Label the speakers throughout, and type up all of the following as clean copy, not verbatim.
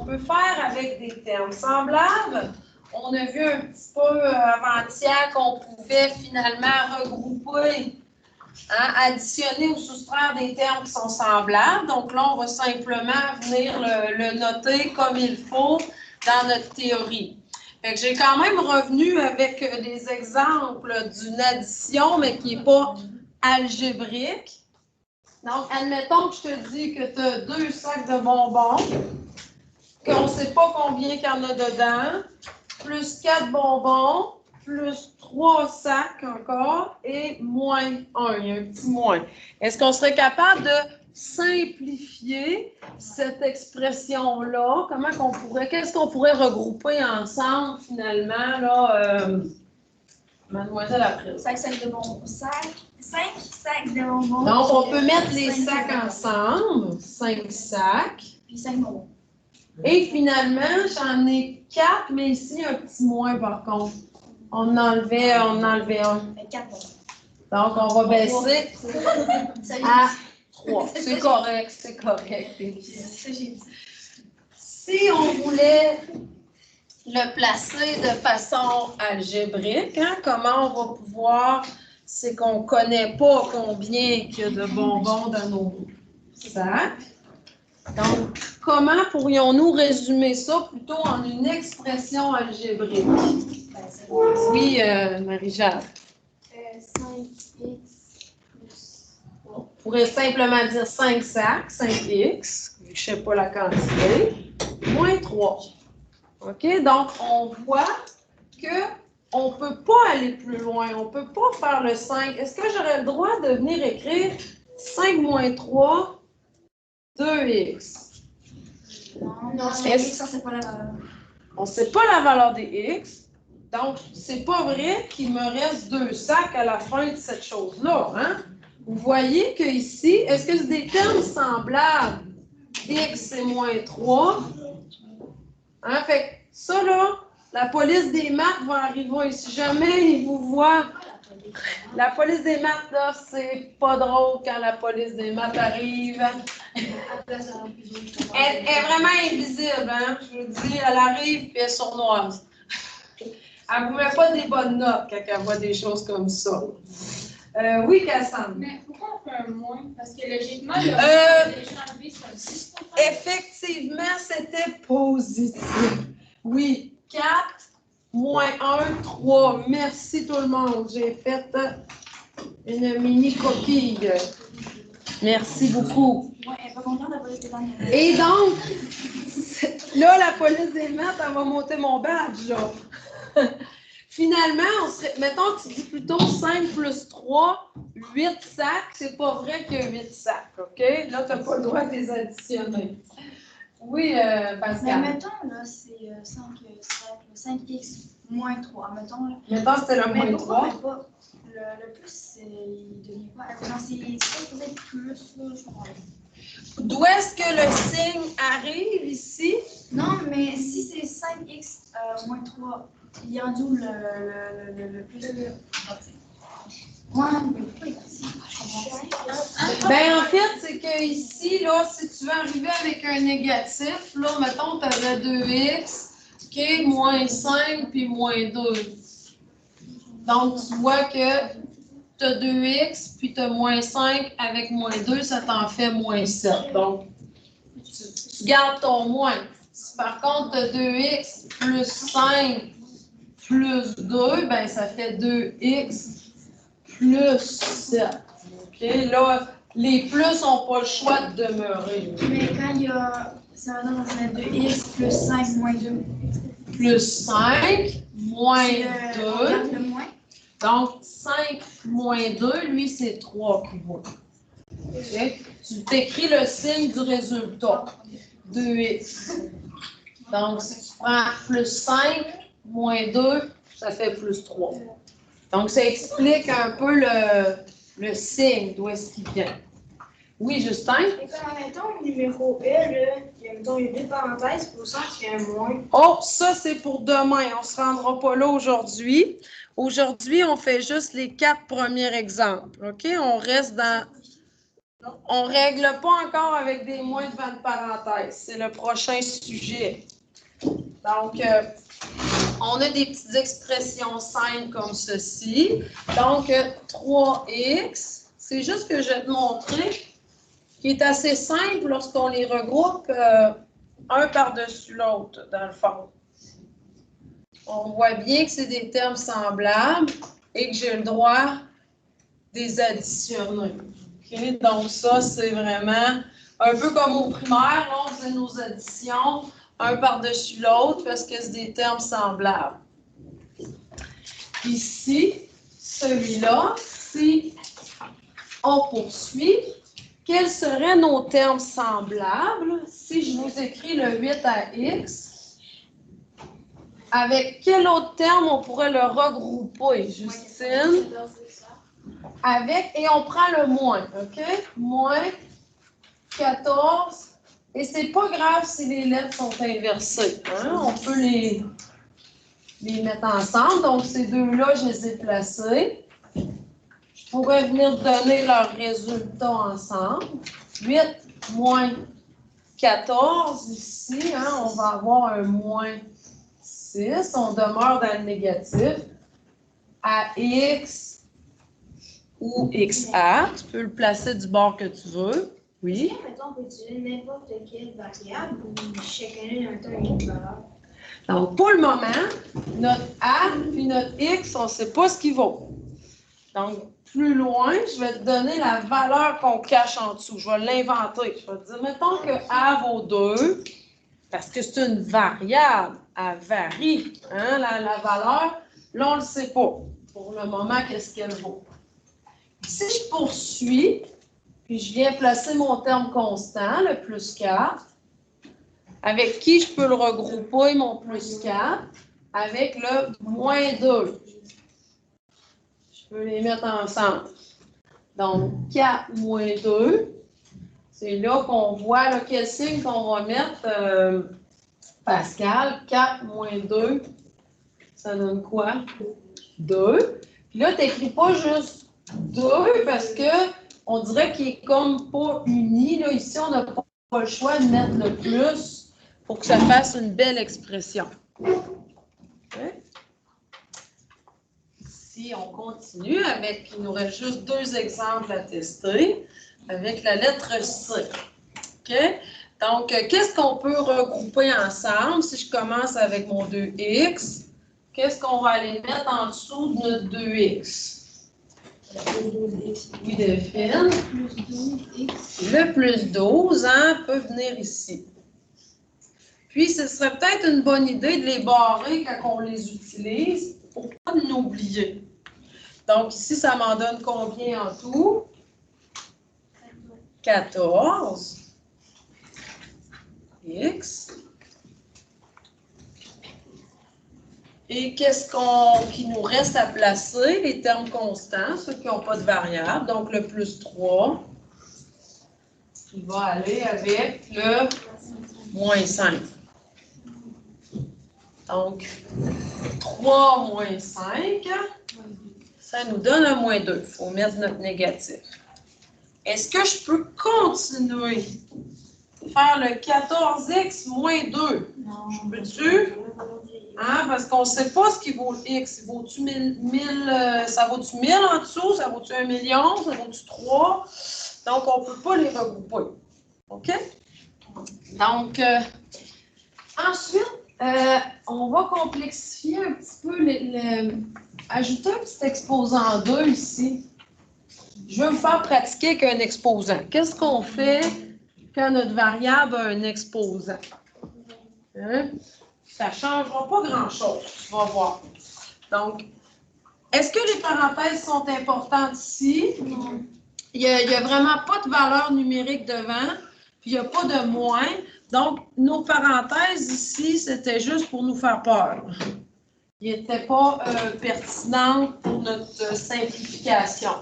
Speaker 1: qu'on peut faire avec des termes semblables. On a vu un petit peu avant-hier qu'on pouvait finalement regrouper, hein, additionner ou soustraire des termes qui sont semblables. Donc là, on va simplement venir le noter comme il faut dans notre théorie. Fait que j'ai quand même revenu avec des exemples d'une addition, mais qui n'est pas algébrique. Donc, admettons que je te dis que tu as 2 sacs de bonbons, qu'on ne sait pas combien qu'il y en a dedans, plus 4 bonbons, plus 3 sacs encore, et moins 1. Il y a un petit moins. Est-ce qu'on serait capable de simplifier cette expression-là? Qu'est-ce qu'on pourrait regrouper ensemble, finalement, là, Mademoiselle April?
Speaker 2: 5 sacs de bonbons. 5 sacs de bonbons.
Speaker 1: Donc, on peut mettre les sacs ensemble. 5 sacs.
Speaker 2: Puis 5 bonbons.
Speaker 1: Et finalement, j'en ai 4, mais ici, un petit moins, par contre. On enlevait un.
Speaker 2: 4 bonbons.
Speaker 1: Donc, on va baisser à 3. C'est correct, c'est correct. Si on voulait le placer de façon algébrique, hein, comment on va pouvoir, c'est qu'on ne connaît pas combien il y a de bonbons dans nos sacs. Donc, comment pourrions-nous résumer ça plutôt en une expression algébrique? Oui, Marie-Jade.
Speaker 2: 5x plus.
Speaker 1: On pourrait simplement dire 5 sacs, 5x, je ne sais pas la quantité, moins 3. OK? Donc, on voit qu'on ne peut pas aller plus loin. On ne peut pas faire le 5. Est-ce que j'aurais le droit de venir écrire 5 moins 3, 2x?
Speaker 2: Non, c'est x, ça, c'est pas la valeur.
Speaker 1: On ne sait pas la valeur des x. Donc, c'est pas vrai qu'il me reste 2 sacs à la fin de cette chose-là. Hein? Vous voyez qu'ici, est-ce que c'est des termes semblables? X, c'est moins 3. Hein? Fait que ça, là, la police des maths va arriver. Et si jamais ils vous voient, la police des maths, là, c'est pas drôle quand la police des maths arrive. Elle est vraiment invisible, hein? Je vous dis, elle arrive et elle est sournoise. Elle ne vous met pas des bonnes notes quand elle voit des choses comme ça. Oui, Cassandre.
Speaker 3: Mais pourquoi on fait un moins? Parce que logiquement, le déjà enlevé, c'est un 10.
Speaker 1: Effectivement, c'était positif. Oui, 4, moins 1, 3. Merci tout le monde. J'ai fait une mini coquille. Merci beaucoup.
Speaker 2: Ouais, elle est pas contente d'avoir été dans les...
Speaker 1: Et donc, là, la police des maths, elle va monter mon badge, là. Finalement, mettons que tu dis plutôt 5 plus 3, 8 sacs. C'est pas vrai qu'il y a 8 sacs, OK? Là, tu n'as pas le droit de les additionner. Oui, Pascal.
Speaker 2: Mais mettons, là, c'est 5 sacs, 5x moins 3. Mettons, là.
Speaker 1: Mettons, c'était le moins 3.
Speaker 2: Le plus, il devient quoi? Non, c'est peut-être plus, là, je comprends.
Speaker 1: D'où est-ce que le signe arrive ici?
Speaker 2: Non, mais si c'est 5x moins 3, il y a d'où le plus de... Moi,
Speaker 1: Ben, en fait, c'est que ici, là, si tu veux arriver avec un négatif, là, mettons, tu avais 2x, OK, moins 5, puis moins 2. Donc, tu vois que tu as 2x, puis tu as moins 5 avec moins 2, ça t'en fait moins 7. Donc, tu gardes ton moins. Si par contre, tu as 2x plus 5 plus 2, ben ça fait 2x plus 7. OK? Là, les plus n'ont pas le choix de demeurer.
Speaker 2: Mais quand il y a... Ça va dans 2x plus 5 moins 2.
Speaker 1: Plus 5 moins 2.
Speaker 2: On garde le moins.
Speaker 1: Donc, 5 moins 2, lui, c'est 3 qui vaut. Okay? Tu t'écris le signe du résultat. 2x. Donc, si tu prends plus 5, moins 2, ça fait plus 3. Donc, ça explique un peu le signe, d'où est-ce qu'il vient. Oui, Justin?
Speaker 4: Et comme, mettons, le numéro E, là, il y a, mettons, une parenthèse pour ça qu'il y a un moins.
Speaker 1: Oh, ça, c'est pour demain. On ne se rendra pas là aujourd'hui. Aujourd'hui, on fait juste les 4 premiers exemples. OK? On reste dans On ne règle pas encore avec des moins devant de parenthèses. C'est le prochain sujet. Donc, on a des petites expressions simples comme ceci. Donc, 3x, c'est juste que je vais te montrer qui est assez simple lorsqu'on les regroupe un par-dessus l'autre, dans le fond. On voit bien que c'est des termes semblables et que j'ai le droit de les additionner. Okay? Donc, ça, c'est vraiment un peu comme au primaire, là, on faisait nos additions un par-dessus l'autre parce que c'est des termes semblables. Ici, celui-là, si on poursuit, quels seraient nos termes semblables si je vous écris le 8 à x? Avec quel autre terme on pourrait le regrouper, Justine? Avec, et on prend le moins, OK? Moins 14. Et c'est pas grave si les lettres sont inversées. Hein? On peut les mettre ensemble. Donc, ces deux-là, je les ai placés. Je pourrais venir donner leurs résultats ensemble. 8 moins 14, ici, hein, on va avoir un moins 6. On demeure dans le négatif. À x ou xa, tu peux le placer du bord que tu veux. Oui.
Speaker 4: Mettons, on peut utiliser n'importe quelle variable ou chacun a une valeur.
Speaker 1: Donc, pour le moment, notre A puis notre X, on ne sait pas ce qu'ils vaut. Donc, plus loin, je vais te donner la valeur qu'on cache en dessous. Je vais l'inventer. Je vais te dire, mettons que A vaut 2, parce que c'est une variable. Elle varie. Hein, la valeur, là, on ne le sait pas. Pour le moment, qu'est-ce qu'elle vaut? Si je poursuis, puis je viens placer mon terme constant, le plus 4, avec qui je peux le regrouper, mon plus 4? Avec le moins 2. Je peux les mettre ensemble. Donc, 4 moins 2, c'est là qu'on voit là, quel signe qu'on va mettre, Pascal. 4 moins 2, ça donne quoi? 2. Puis là, tu n'écris pas juste 2 parce qu'on dirait qu'il est comme pas uni. Là. Ici, on n'a pas le choix de mettre le plus pour que ça fasse une belle expression. Okay. Si on continue avec, il nous reste juste 2 exemples à tester, avec la lettre C. OK? Donc, qu'est-ce qu'on peut regrouper ensemble? Si je commence avec mon 2x, qu'est-ce qu'on va aller mettre en dessous de notre 2x? Oui, Delphine. Le plus 12, hein, peut venir ici. Puis, ce serait peut-être une bonne idée de les barrer quand on les utilise pour ne pas nous oublier. Donc, ici, ça m'en donne combien en tout? 14. X. Et qu'est-ce qui nous reste à placer? Les termes constants, ceux qui n'ont pas de variable. Donc, le plus 3, qui va aller avec le moins 5. Donc, 3 moins 5, ça nous donne un moins 2. Il faut mettre notre négatif. Est-ce que je peux continuer? Faire le 14x moins 2.
Speaker 2: Non.
Speaker 1: Je peux-tu? Hein? Parce qu'on ne sait pas ce qui vaut le x. Vaut-tu 1000, ça vaut-tu 1000 en dessous? Ça vaut-tu 1 million? Ça vaut-tu 3? Donc, on ne peut pas les regrouper. OK? Donc, ensuite, on va complexifier un petit peu, ajouter un petit exposant 2 ici. Je veux me faire pratiquer avec un exposant. Qu'est-ce qu'on fait quand notre variable a un exposant? Hein? Ça ne changera pas grand-chose, tu vas voir. Donc, est-ce que les parenthèses sont importantes ici?
Speaker 2: Non.
Speaker 1: Il n'y a vraiment pas de valeur numérique devant, puis il n'y a pas de moins. Donc, nos parenthèses ici, c'était juste pour nous faire peur. Ils n'étaient pas pertinentes pour notre simplification.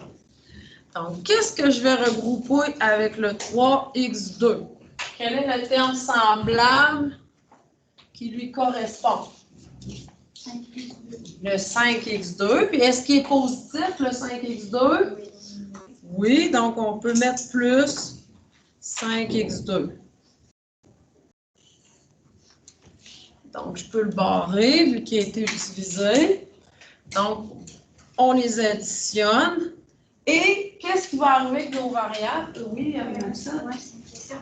Speaker 1: Donc, qu'est-ce que je vais regrouper avec le 3x2? Quel est le terme semblable qui lui correspond? Le 5x2. Puis, est-ce qu'il est positif, le 5x2? Oui, donc on peut mettre plus 5x2. Donc, je peux le barrer vu qu'il a été utilisé. Donc, on les additionne. Et qu'est-ce qui va arriver avec nos variables? Oui, avec ça.
Speaker 2: Ouais, c'est une question.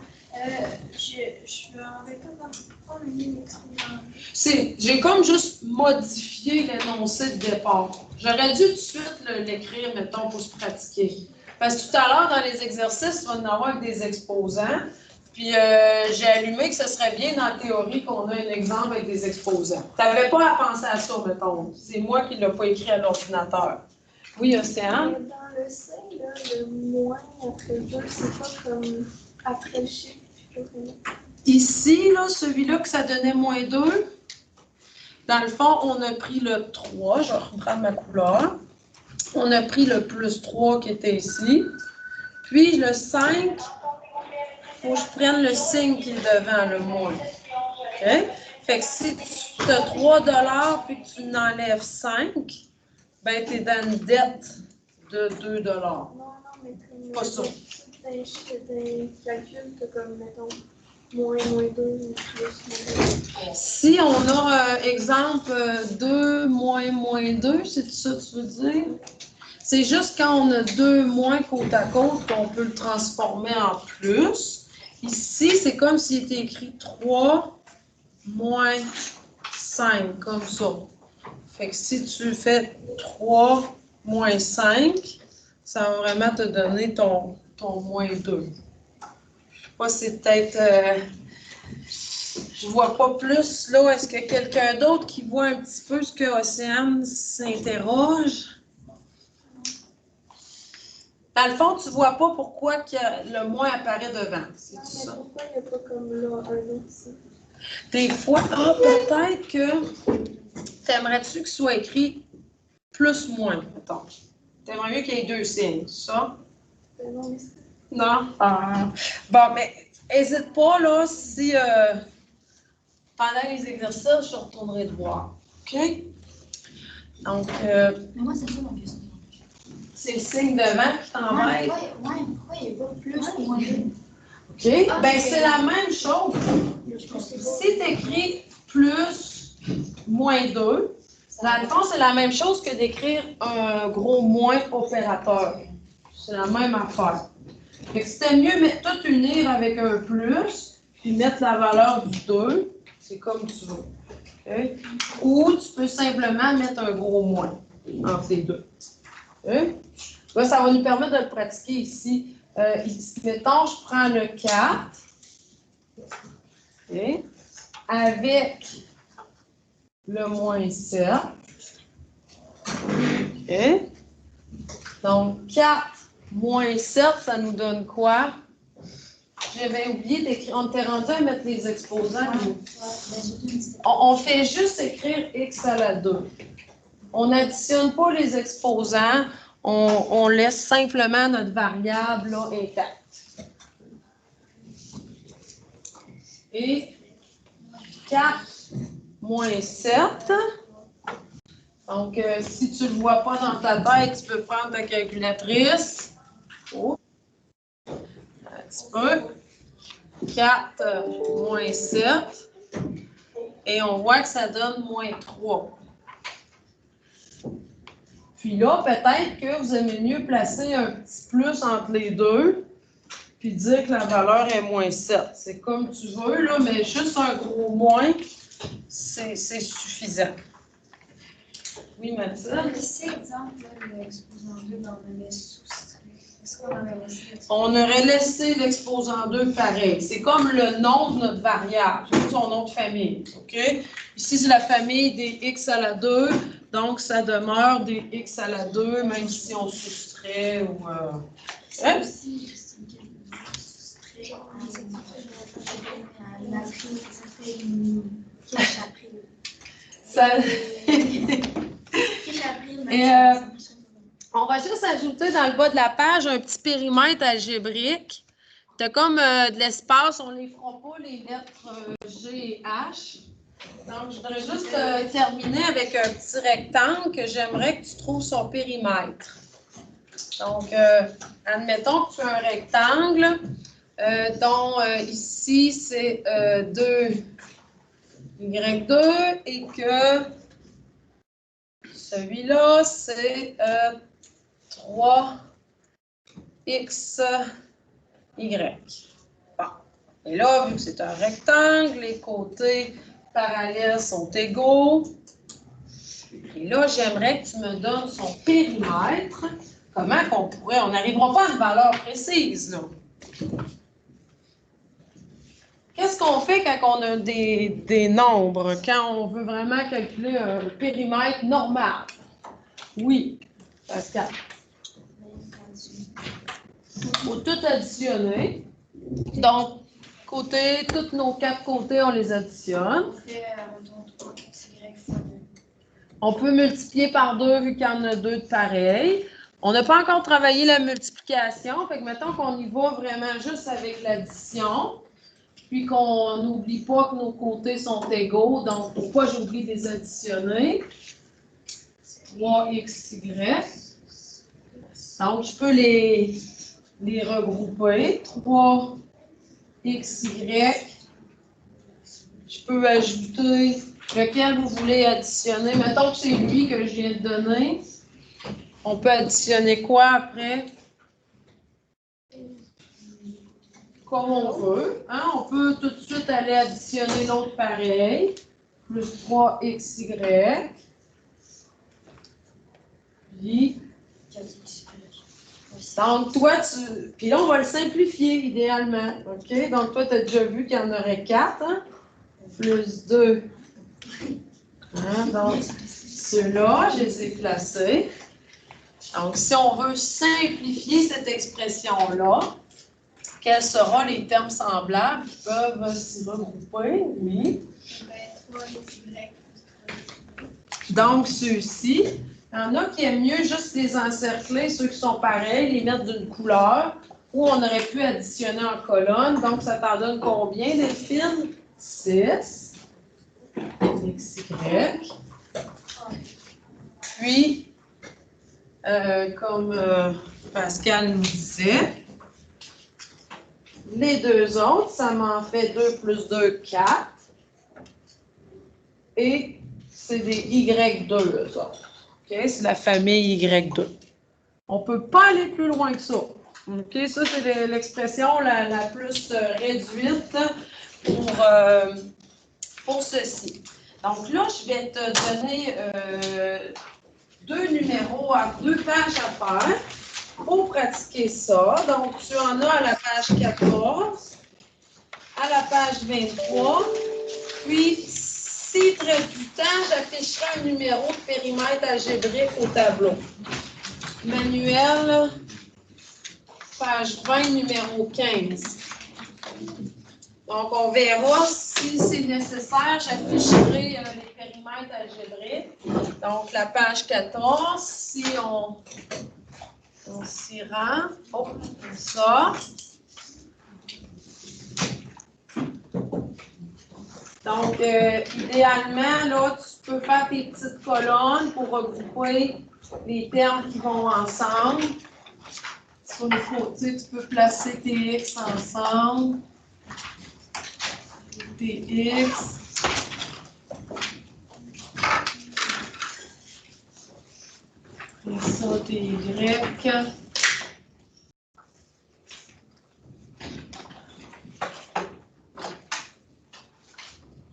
Speaker 2: Je vais pas prendre une ligne exposant.
Speaker 1: J'ai comme juste modifié l'énoncé de départ. J'aurais dû tout de suite l'écrire, mettons, pour se pratiquer. Parce que tout à l'heure, dans les exercices, tu vas en avoir avec des exposants. Puis j'ai allumé que ce serait bien dans la théorie qu'on a un exemple avec des exposants. Tu n'avais pas à penser à ça, mettons. C'est moi qui ne l'ai pas écrit à l'ordinateur. Oui, Océane?
Speaker 4: Dans le C, là, le moins après le 2, c'est pas comme après le chiffre.
Speaker 1: Ici, là, celui-là que ça donnait moins 2, dans le fond, on a pris le 3. Je vais reprendre ma couleur. On a pris le plus 3 qui était ici. Puis le 5, il faut que je prenne le signe qui est devant, le moins. OK? Fait que si tu as 3 $ puis que tu n'enlèves 5, ben tu es dans une dette de 2 $.
Speaker 4: Non, mais comme.
Speaker 1: Pas ça.
Speaker 4: Des calculs, t'as comme, mettons, moins 2, plus.
Speaker 1: Si on a, exemple, 2 moins 2, c'est ça que tu veux dire? C'est juste quand on a 2 moins côte à côte qu'on peut le transformer en plus. Ici, c'est comme s'il était écrit 3 moins 5, comme ça. Fait que si tu fais 3 moins 5, ça va vraiment te donner ton moins 2. Je ne sais pas si c'est peut-être... je ne vois pas plus. Là, est-ce qu'il y a quelqu'un d'autre qui voit un petit peu ce que Océane s'interroge? Dans le fond, tu ne vois pas pourquoi que le moins apparaît devant. C'est ça.
Speaker 4: Pourquoi il n'y a pas comme là un autre ici?
Speaker 1: Des fois, peut-être que t'aimerais-tu que ce soit écrit plus moins, mettons. T'aimerais mieux qu'il y ait 2 signes, ça? Non? Ah. Bon, mais n'hésite pas, là, si pendant les exercices, je retournerai te voir. OK? Donc,
Speaker 2: Mais moi, c'est ça mon question.
Speaker 1: c'est le signe devant qui t'embête.
Speaker 2: Pourquoi il n'y a pas plus ou moins 2?
Speaker 1: OK? Ben, c'est la même chose. Si tu écris plus moins 2, dans le fond, c'est la même chose que d'écrire un gros moins opérateur. C'est la même affaire. Fait que c'était mieux tout unir avec un plus, puis mettre la valeur du 2. C'est comme tu veux. Okay? Ou tu peux simplement mettre un gros moins entre les deux. Okay? Là, ça va nous permettre de le pratiquer ici. Mettons, je prends le 4 okay, avec le moins 7. Okay. Donc, 4 moins 7, ça nous donne quoi? J'avais oublié d'écrire. On était rendu à mettre les exposants. On fait juste écrire x à la 2. On n'additionne pas les exposants. On laisse simplement notre variable là, intacte. Et 4 moins 7. Donc, si tu ne le vois pas dans ta tête, tu peux prendre ta calculatrice. Oh. Un petit peu. 4 moins 7. Et on voit que ça donne moins 3. Puis là, peut-être que vous aimez mieux placer un petit plus entre les deux, puis dire que la valeur est moins 7. C'est comme tu veux, là, mais juste un gros moins, c'est suffisant. Oui, Mathilde?
Speaker 2: Ici, exemple, l'exposant 2, on avait soustrait. Est-ce qu'on aurait laissé
Speaker 1: On aurait laissé l'exposant 2 pareil. C'est comme le nom de notre variable, c'est son nom de famille. OK? Ici, c'est la famille des x à la 2, donc ça demeure des x à la 2, même si on soustrait ou. Hein? Ça... Et on va juste ajouter dans le bas de la page un petit périmètre algébrique. Tu as comme de l'espace, on ne les fera pas, les lettres G et H. Donc, je voudrais juste terminer avec un petit rectangle que j'aimerais que tu trouves son périmètre. Donc, admettons que tu as un rectangle dont ici, c'est 2y2 et que celui-là, c'est 3xy. Bon. Et là, vu que c'est un rectangle, les côtés parallèles sont égaux. Et là, j'aimerais que tu me donnes son périmètre. Comment qu'on pourrait... On n'arrivera pas à une valeur précise, là. Qu'est-ce qu'on fait quand on a des nombres, quand on veut vraiment calculer un périmètre normal? Oui, Pascal. Il faut tout additionner. Donc, tous nos 4 côtés, on les additionne. On peut multiplier par 2 vu qu'il y en a 2 de pareil. On n'a pas encore travaillé la multiplication. Fait que mettons qu'on y va vraiment juste avec l'addition. Puis qu'on n'oublie pas que nos côtés sont égaux. Donc, pourquoi j'oublie de les additionner? 3xy. Donc, je peux les regrouper. 3xy. Je peux ajouter lequel vous voulez additionner. Mettons que c'est lui que je viens de donner. On peut additionner quoi après? Comme on veut. Hein? On peut tout de suite aller additionner l'autre pareil. Plus 3xy. Puis, donc, toi, puis là, on va le simplifier idéalement. OK? Donc, toi, tu as déjà vu qu'il y en aurait 4. Hein? Plus 2. Hein? Donc, ceux-là, je les ai placés. Donc, si on veut simplifier cette expression-là, quels seront les termes semblables qui peuvent s'y regrouper? Oui. Donc, ceux-ci, il y en a qui aiment mieux juste les encercler, ceux qui sont pareils, les mettre d'une couleur, ou on aurait pu additionner en colonne. Donc, ça t'en donne combien, Delphine? 6. XY. Puis, comme Pascal nous disait, les deux autres, ça m'en fait 2 plus 2, 4. Et c'est des Y2, eux autres. Okay? C'est la famille Y2. On ne peut pas aller plus loin que ça. Okay? Ça, c'est l'expression la plus réduite pour ceci. Donc là, je vais te donner 2 numéros à 2 pages à faire pour pratiquer ça. Donc, tu en as à la page 14, à la page 23. Puis, s'il te reste du temps, j'afficherai un numéro de périmètre algébrique au tableau. Manuel, page 20, numéro 15. Donc, on verra si c'est nécessaire. J'afficherai les périmètres algébriques. Donc, la page 14, si on s'y rend. Oh, comme ça. Donc, idéalement, là, tu peux faire tes petites colonnes pour regrouper les termes qui vont ensemble. Sur le côté, tu peux placer tes X ensemble. Tes X. Et ça, tes Y.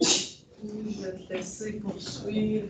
Speaker 1: Je vais te laisser poursuivre